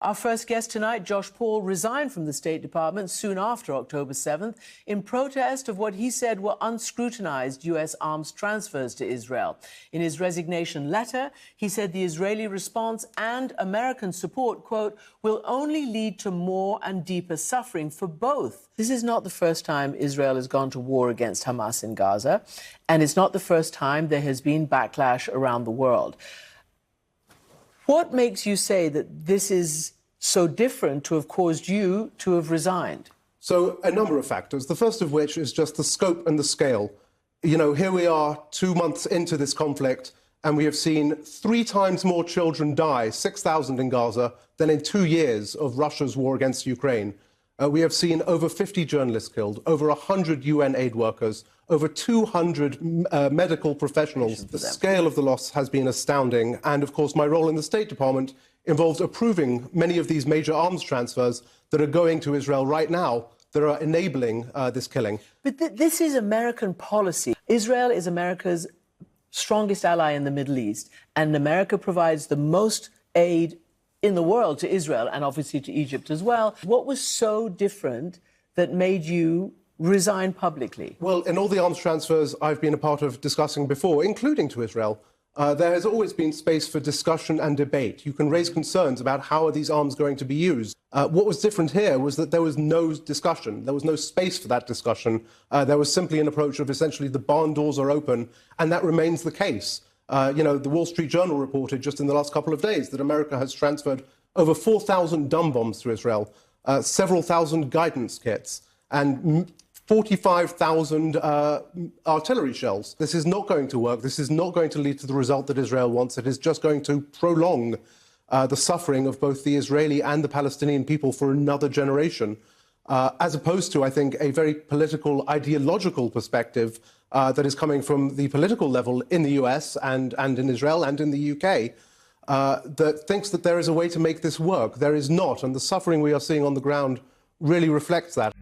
Our first guest tonight, Josh Paul, resigned from the State Department soon after October 7th in protest of what he said were unscrutinized U.S. arms transfers to Israel. In his resignation letter, he said the Israeli response and American support, quote, will only lead to more and deeper suffering for both. This is not the first time Israel has gone to war against Hamas in Gaza, and it's not the first time there has been backlash around the world. What makes you say that this is so different to have caused you to have resigned? So a number of factors, the first of which is just the scope and the scale. You know, here we are 2 months into this conflict, and we have seen 3 times more children die, 6,000 in Gaza, than in 2 years of Russia's war against Ukraine. We have seen over 50 journalists killed, over 100 UN aid workers, over 200 medical professionals. The scale of the loss has been astounding. And, of course, my role in the State Department involves approving many of these major arms transfers that are going to Israel right now that are enabling this killing. But this is American policy. Israel is America's strongest ally in the Middle East, and America provides the most aid in the world to Israel and obviously to Egypt as well. What was so different that made you resign publicly? Well, in all the arms transfers I've been a part of discussing before, including to Israel, there has always been space for discussion and debate. You can raise concerns about how are these arms going to be used. What was different here was that there was no discussion. There was no space for that discussion. There was simply an approach of essentially the barn doors are open, and that remains the case. You know, the Wall Street Journal reported just in the last couple of days that America has transferred over 4,000 dumb bombs to Israel, several thousand guidance kits, and 45,000 artillery shells. This is not going to work. This is not going to lead to the result that Israel wants. It is just going to prolong the suffering of both the Israeli and the Palestinian people for another generation, as opposed to, I think, a very political, ideological perspective that is coming from the political level in the US and in Israel and in the UK that thinks that there is a way to make this work. There is not, and the suffering we are seeing on the ground really reflects that.